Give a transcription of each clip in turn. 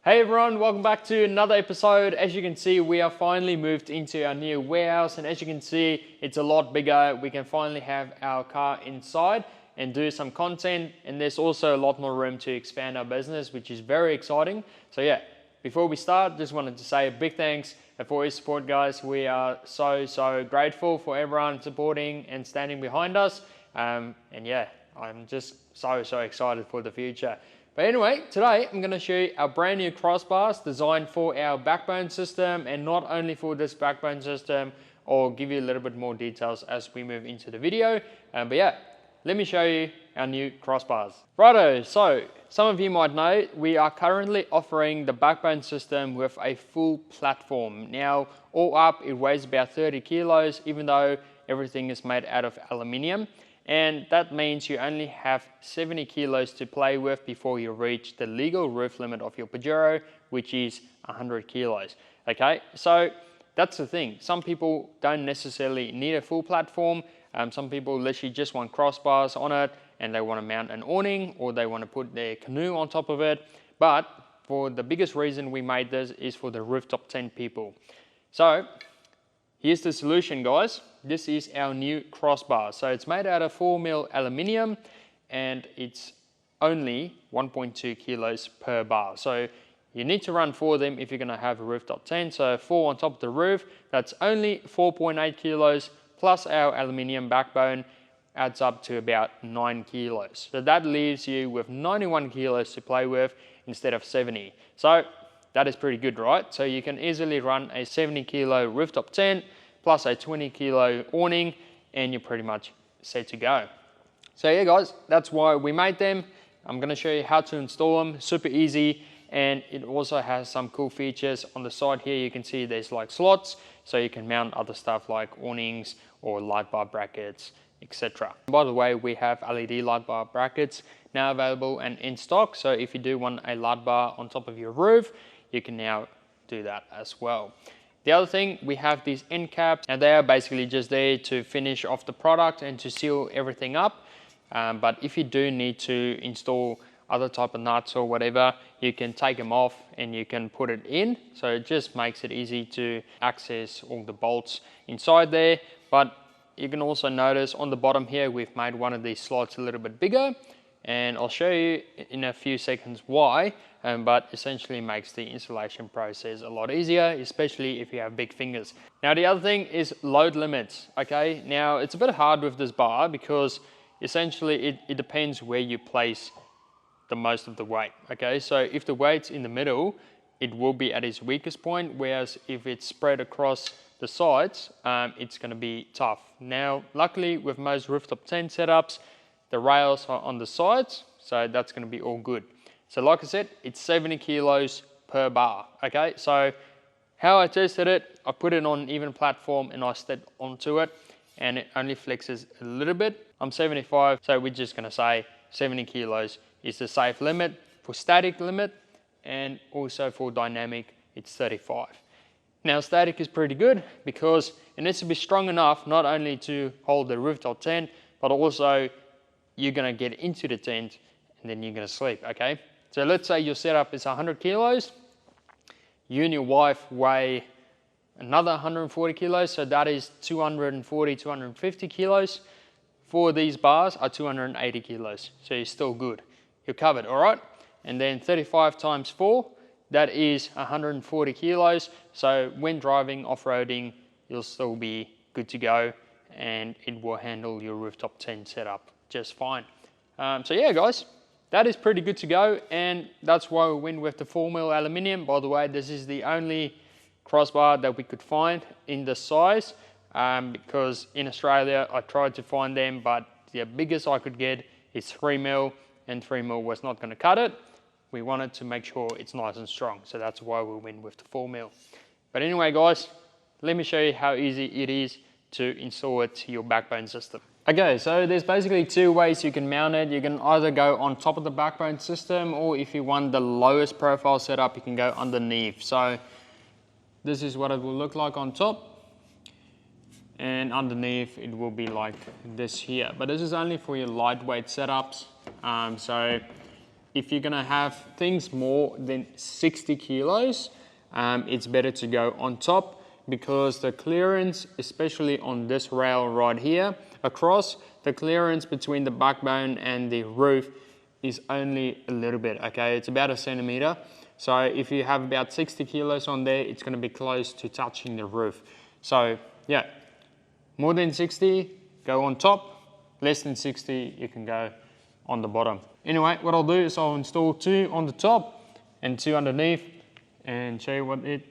Hey everyone, welcome back to another episode. As you can see, we are finally moved into our new warehouse, and as you can see, it's a lot bigger. We can finally have our car inside and do some content, and there's also a lot more room to expand our business, which is very exciting. So yeah, before we start, just wanted to say a big thanks for your support, guys. We are so grateful for everyone supporting and standing behind us. And yeah, I'm just so excited for the future. But anyway, today I'm going to show you our brand new crossbars designed for our backbone system, and not only for this backbone system, I'll give you a little bit more details as we move into the video. But yeah, let me show you our new crossbars. Righto, so some of you might know we are currently offering the backbone system with a full platform. Now, all up, it weighs about 30 kilos, even though everything is made out of aluminium. And that means you only have 70 kilos to play with before you reach the legal roof limit of your Pajero, which is 100 kilos. Okay, so that's the thing. Some people don't necessarily need a full platform. Some people literally just want crossbars on it, and they want to mount an awning, or they want to put their canoe on top of it. But for the biggest reason we made this is for the rooftop tent people. So here's the solution, guys. This is our new crossbar. So it's made out of 4mm aluminium, and it's only 1.2 kilos per bar. So you need to run 4 of them if you're going to have a rooftop tent. So 4 on top of the roof, that's only 4.8 kilos, plus our aluminium backbone adds up to about 9 kilos. So that leaves you with 91 kilos to play with instead of 70. So that is pretty good, right? So you can easily run a 70 kilo rooftop tent plus a 20 kilo awning, and you're pretty much set to go. So yeah, guys, that's why we made them. I'm gonna show you how to install them, super easy, and it also has some cool features. On the side here, you can see there's like slots, so you can mount other stuff like awnings or light bar brackets, etc. By the way, we have LED light bar brackets now available and in stock, so if you do want a light bar on top of your roof, you can now do that as well. The other thing, we have these end caps, and they are basically just there to finish off the product and to seal everything up. But if you do need to install other type of nuts or whatever, you can take them off and you can put it in. So it just makes it easy to access all the bolts inside there. But you can also notice on the bottom here, we've made one of these slots a little bit bigger, and I'll show you in a few seconds why. But essentially makes the installation process a lot easier, especially if you have big fingers. Now the other thing is load limits, okay? Now it's a bit hard with this bar because essentially it depends where you place the most of the weight, okay? So if the weight's in the middle, it will be at its weakest point, whereas if it's spread across the sides, it's gonna be tough. Now, luckily with most rooftop tent setups, the rails are on the sides, so that's gonna be all good. So like I said, it's 70 kilos per bar, okay? So how I tested it, I put it on an even platform and I stepped onto it, and it only flexes a little bit. I'm 75, so we're just gonna say 70 kilos is the safe limit. For static limit, and also for dynamic, it's 35. Now static is pretty good because it needs to be strong enough not only to hold the rooftop tent, but also you're gonna get into the tent and then you're gonna sleep, okay? So let's say your setup is 100 kilos, you and your wife weigh another 140 kilos, so that is 240, 250 kilos. For these bars are 280 kilos, so you're still good. You're covered, all right? And then 35 times 4, that is 140 kilos. So when driving, off-roading, you'll still be good to go, and it will handle your rooftop tent setup just fine. So yeah, guys, that is pretty good to go, and that's why we went with the 4mm aluminium. By the way, this is the only crossbar that we could find in the size, because in Australia I tried to find them, but the biggest I could get is 3mm, and 3mm was not going to cut it. We wanted to make sure it's nice and strong, so that's why we went with the 4mm. But anyway, guys, let me show you how easy it is to install it to your backbone system. Okay, so there's basically 2 ways you can mount it. You can either go on top of the backbone system, or if you want the lowest profile setup, you can go underneath. So this is what it will look like on top, and underneath it will be like this here. But this is only for your lightweight setups. So if you're gonna have things more than 60 kilos, it's better to go on top, because the clearance, especially on this rail right here across, the clearance between the backbone and the roof is only a little bit, okay? It's about 1 centimeter. So if you have about 60 kilos on there, it's gonna be close to touching the roof. So yeah, more than 60, go on top. Less than 60, you can go on the bottom. Anyway, what I'll do is I'll install 2 on the top and 2 underneath and show you what it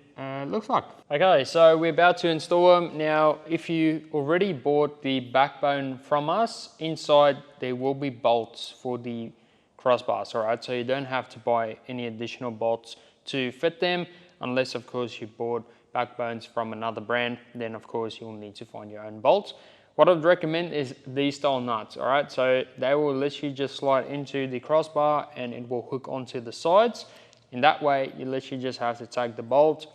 looks like. Okay, so we're about to install them. Now, if you already bought the backbone from us, inside there will be bolts for the crossbars, all right? So you don't have to buy any additional bolts to fit them, unless of course you bought backbones from another brand, then of course you'll need to find your own bolts. What I'd recommend is these style nuts, all right? So they will literally just slide into the crossbar and it will hook onto the sides. In that way, you literally just have to take the bolt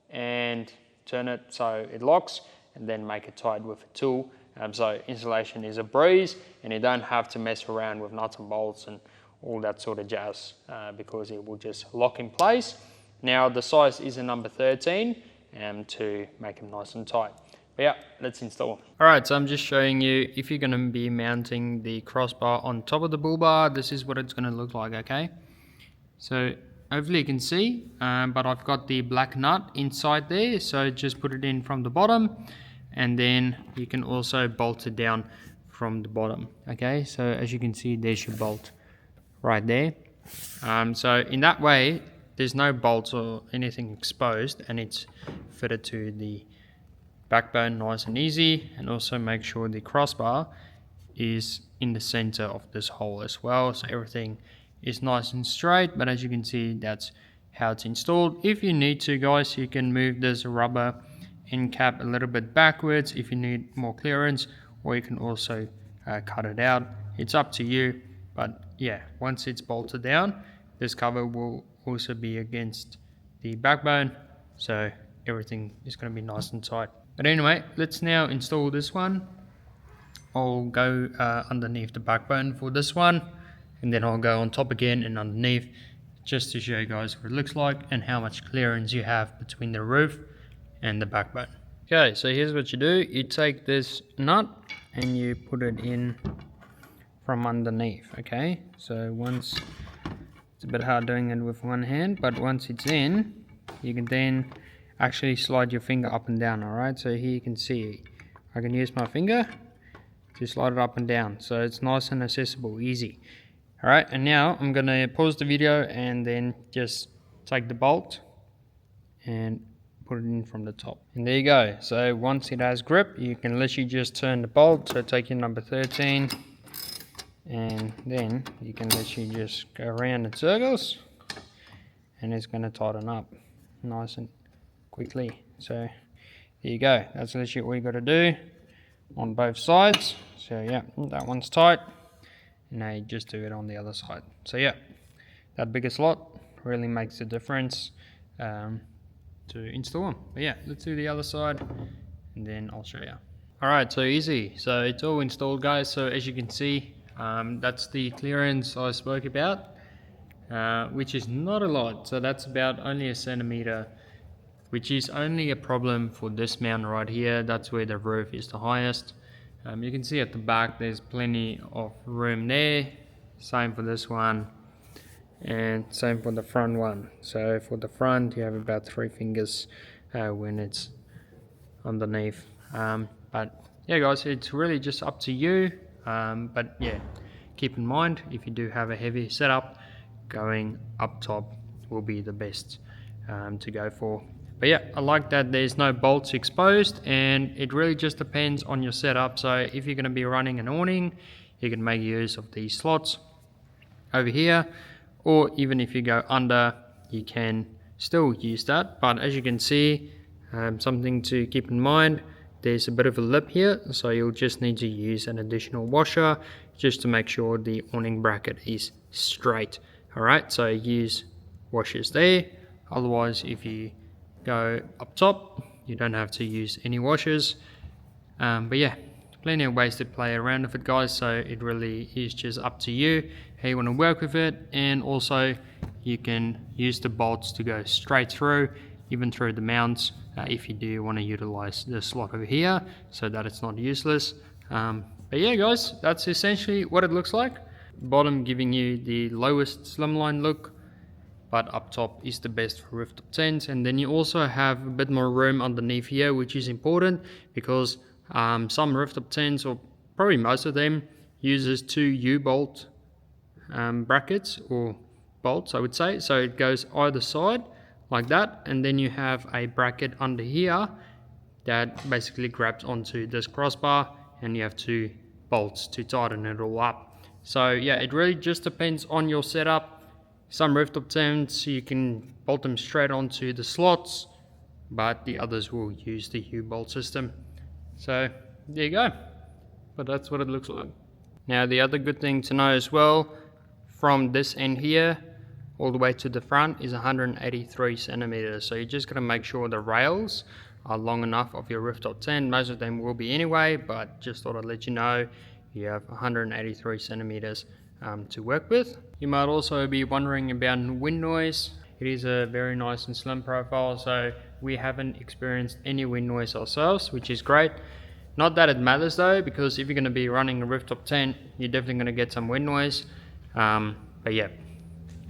and turn it so it locks, and then make it tight with a tool. So installation is a breeze, and you don't have to mess around with nuts and bolts and all that sort of jazz, because it will just lock in place. Now the size is a number 13 to make them nice and tight. But yeah, let's install. Alright, so I'm just showing you, if you're going to be mounting the crossbar on top of the bull bar, this is what it's going to look like, okay? So hopefully you can see, but I've got the black nut inside there, so just put it in from the bottom, and then you can also bolt it down from the bottom, okay? So as you can see, there's your bolt right there. So in that way, there's no bolts or anything exposed, and it's fitted to the backbone nice and easy. And also make sure the crossbar is in the center of this hole as well, so everything is nice and straight. But as you can see, that's how it's installed. If you need to, guys, you can move this rubber end cap a little bit backwards if you need more clearance, or you can also cut it out. It's up to you. But yeah, once it's bolted down, this cover will also be against the backbone, so everything is going to be nice and tight. But anyway, let's now install this one. I'll go underneath the backbone for this one, and then I'll go on top again and underneath, just to show you guys what it looks like and how much clearance you have between the roof and the backbone. Okay, so here's what you do. You take this nut and you put it in from underneath, okay? So once, it's a bit hard doing it with one hand, but once it's in, you can then actually slide your finger up and down, all right? So here you can see, I can use my finger to slide it up and down, so it's nice and accessible, easy. All right, and now I'm gonna pause the video and then just take the bolt and put it in from the top. And there you go. So once it has grip, you can literally just turn the bolt. So take your number 13, and then you can literally just go around in circles, and it's gonna tighten up nice and quickly. So there you go. That's literally all you gotta do on both sides. So yeah, that one's tight. Now you just do it on the other side. So yeah, that bigger slot really makes a difference to install them. But yeah, let's do the other side and then I'll show you. Alright, so easy. So it's all installed, guys. So as you can see, that's the clearance I spoke about, which is not a lot. So that's about only 1 centimeter, which is only a problem for this mount right here. That's where the roof is the highest. You can see at the back there's plenty of room there. Same for this one, and same for the front one. So for the front, you have about 3 fingers when it's underneath. But yeah, guys, it's really just up to you. But yeah, keep in mind, if you do have a heavy setup, going up top will be the best to go for. But yeah, I like that there's no bolts exposed, and it really just depends on your setup. So if you're going to be running an awning, you can make use of these slots over here, or even if you go under, you can still use that. But as you can see, something to keep in mind, there's a bit of a lip here, so you'll just need to use an additional washer just to make sure the awning bracket is straight. Alright, so use washers there. Otherwise, if you go up top, you don't have to use any washers. But yeah, plenty of ways to play around with it, guys, so it really is just up to you how you want to work with it. And also you can use the bolts to go straight through, even through the mounts, if you do want to utilize the slot over here so that it's not useless. But yeah, guys, that's essentially what it looks like. Bottom giving you the lowest slimline look, but up top is the best for rooftop tents. And then you also have a bit more room underneath here, which is important because some rooftop tents, or probably most of them, uses 2 U-bolt brackets or bolts, I would say. So it goes either side like that, and then you have a bracket under here that basically grabs onto this crossbar, and you have 2 bolts to tighten it all up. So yeah, it really just depends on your setup. Some rooftop tents you can bolt them straight onto the slots, but the others will use the U-bolt system. So there you go, but that's what it looks like. Now the other good thing to know as well, from this end here all the way to the front is 183 centimeters. So you just got to make sure the rails are long enough of your rooftop tent. Most of them will be anyway, but just thought I'd let you know you have 183 centimeters to work with. You might also be wondering about wind noise. It is a very nice and slim profile, so we haven't experienced any wind noise ourselves, which is great. Not that it matters though, because if you're going to be running a rooftop tent, you're definitely going to get some wind noise. But yeah,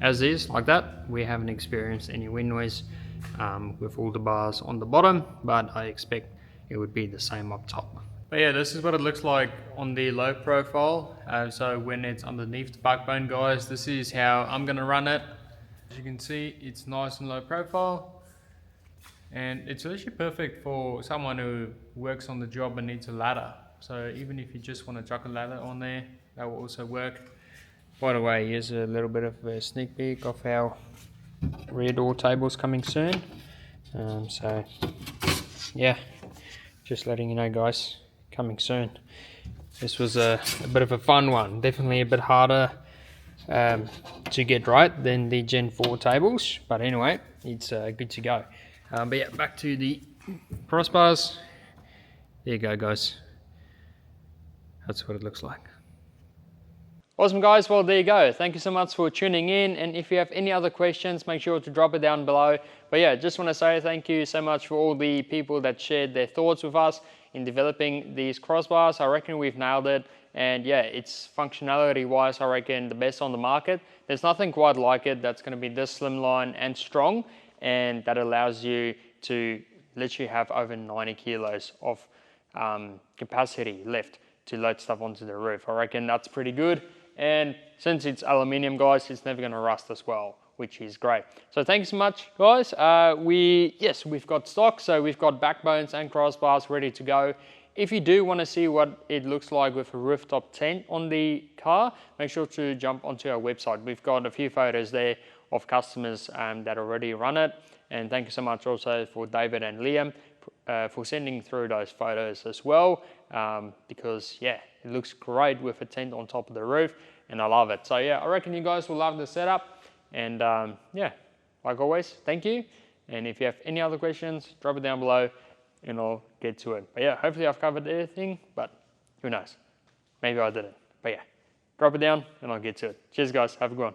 as is like that, we haven't experienced any wind noise with all the bars on the bottom, but I expect it would be the same up top. But yeah, this is what it looks like on the low profile. So when it's underneath the backbone, guys, this is how I'm going to run it. As you can see, it's nice and low profile, and it's actually perfect for someone who works on the job and needs a ladder. So even if you just want to chuck a ladder on there, that will also work. By the way, here's a little bit of a sneak peek of our rear door tables coming soon. So yeah, just letting you know, guys, coming soon. This was a bit of a fun one, definitely a bit harder to get right than the Gen 4 tables, but anyway, it's good to go. But yeah, back to the crossbars. There you go, guys, that's what it looks like. Awesome, guys. Well, there you go. Thank you so much for tuning in, and if you have any other questions, make sure to drop it down below. But yeah, just want to say thank you so much for all the people that shared their thoughts with us in developing these crossbars. I reckon we've nailed it, and yeah, it's functionality wise, I reckon the best on the market. There's nothing quite like it that's going to be this slimline and strong, and that allows you to literally have over 90 kilos of capacity left to load stuff onto the roof. I reckon that's pretty good. And since it's aluminium, guys, it's never going to rust as well, which is great. So thanks so much, guys. We've got stock, so we've got backbones and crossbars ready to go. If you do want to see what it looks like with a rooftop tent on the car, make sure to jump onto our website. We've got a few photos there of customers that already run it. And thank you so much also for David and Liam for sending through those photos as well, because yeah, it looks great with a tent on top of the roof, and I love it. So yeah, I reckon you guys will love the setup, and yeah, like always, thank you. And if you have any other questions, drop it down below and I'll get to it. But yeah, hopefully I've covered everything, but who knows, maybe I didn't. But yeah, drop it down and I'll get to it. Cheers, guys, have a good one.